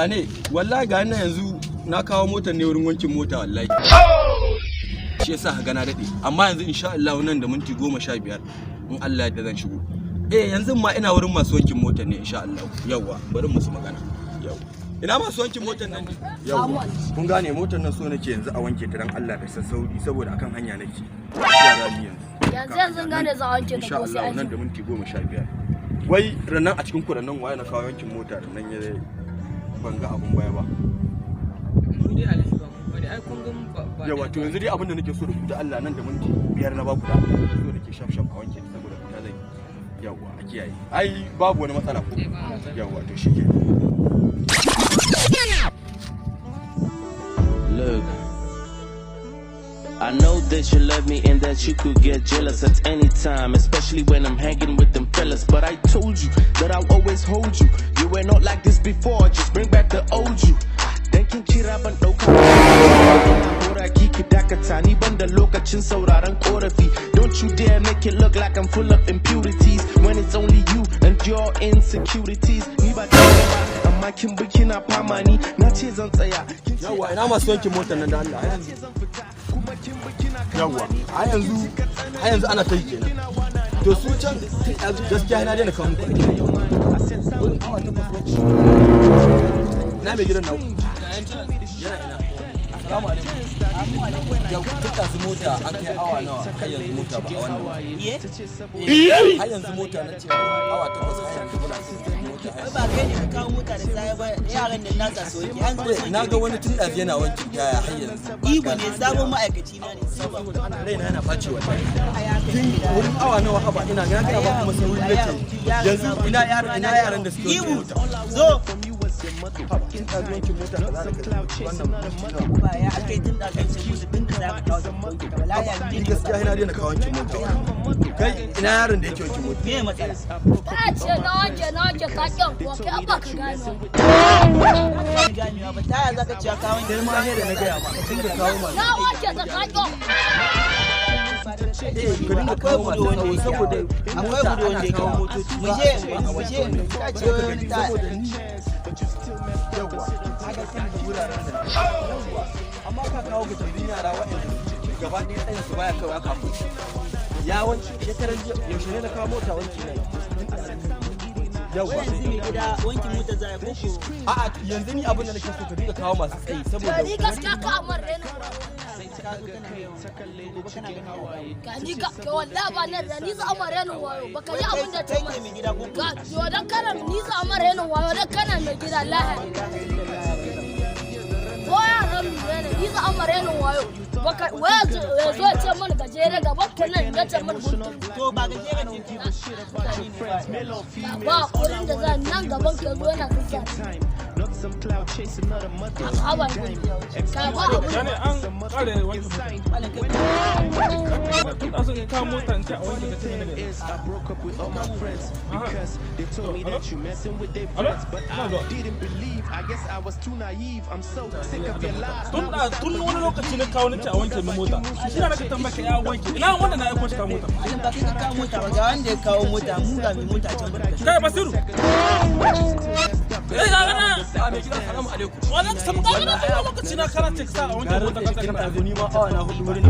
wane wallahi ga nan yanzu na kawo motar ne wurin wankin mota wallahi shi yasa ka gana dade amma yanzu insha Allah nan da minti 15 in Allah ya yarda zan shigo yanzu ma ina wurin masu wankin motar ne insha Allah yawa bari musu magana yawa ina masu wankin motar nan yawa kun gane motar nan so nake yanzu a wanke ta dan Allah da sassauri saboda akan hanya nake yanzu gane za a wanke ta ko sai nan da minti 15 wai rannan a cikin kurannan waye na kawo wankin mota nan ya banga abun baya ba dai Alhaji ba ai kun ga yawa to yanzu dai abin da nake so da ku da Allah nan da minti 5 na baku da so nake shaf a wanke saboda fita zai yawa a kiyaye ai babu wani matsala ko yawa to shikenan look I know that you love me and that you could get jealous at any time, especially when I'm hanging with them fellas. But I told you that I'll always hold you. You were not like this before, just bring back the old you. Dankin kira ban dauka ki ki dakata ni ban da lokacin sauraron korafi. Don't you dare make it look like I'm full of impurities when it's only you and your insecurities. Ni ba ta ba amma kin bi kina fama ni na ce zan tsaya. Yawa ina masu wankin motar nan da Allah yawa a yanzu ana kai kenan to su can gaskiya ina daina kawo muku na mai gidan naku yana ina assalamu alaikum yau duka su mota an kai awa nawa har yanzu mota ba a wannan har yanzu mota na ce awa 8 har yanzu muna ba kai ne ka kawo mota da sai ba yaran nan nasa soki an na ga wani tun da yana wankin kaya har yanzu ibo ne sabon ma'aikaci na ne sabon raina yana bace wallahi wurin awa nawa haba ina ga ba kuma sai wuri nake yanzu ina yaran da suke ibo zo kin ta wankin mota da wannan ba ya akai tun da kan sai din da ka kawo wankin ka wallahi ni gaskiya ina daina kawo wankin mota kai ina yaran da yake wankin mota me matsala ka ce na wanke ka kyan ko kai abba ka gano ba ta ya zaka ci ka wanke ma ne da na ga ma kin ga kawo ma na wanke ta ka kyan ka dinga kawo ma saboda akwai gudu wanda ya kawo motoci mu je ta ce wani ta yawa haka kan da wuraren nan amma ka kawo ga tabbin yara waɗanda gaba ɗaya ɗayan su baya kawai aka fushi yawanci shekaran yaushe ne na kawo mota wanki ne yawa yanzu mai gida wankin mota za ya koko a'a yanzu ni abin da nake so ka dinga kawo masu tsayi saboda ni gaskiya ka amar rena ni ka wallahi ba nan da ni za amar rena wayo baka yi abin da ta mai gida ko ga yo dan kana ni za amar rena wayo dan kana mai gida lahani waya ran rena ni za amar rena wayo baka waya zo ce mana gajere ga bakka nan ya ce mana to ba gajere ne ba kurin da za nan gaban ka zo yana kusa haba ka ba yani an kare wankin tun da suka kawo mota in ce a wanke ka cikin daga tun wani lokaci na kawo nace a wanke min mota shi na nake tambaya ya wanke ina wanda na aiko shi kawo mota idan ba ka kawo mota ba ga wanda ya kawo mota mu ga mai mota can barka kai Basiru ga gana assalamu alaikum wannan san ga gana tun lokaci na karanta ka sa a wanke mota ka ni ma awa na hudu wurin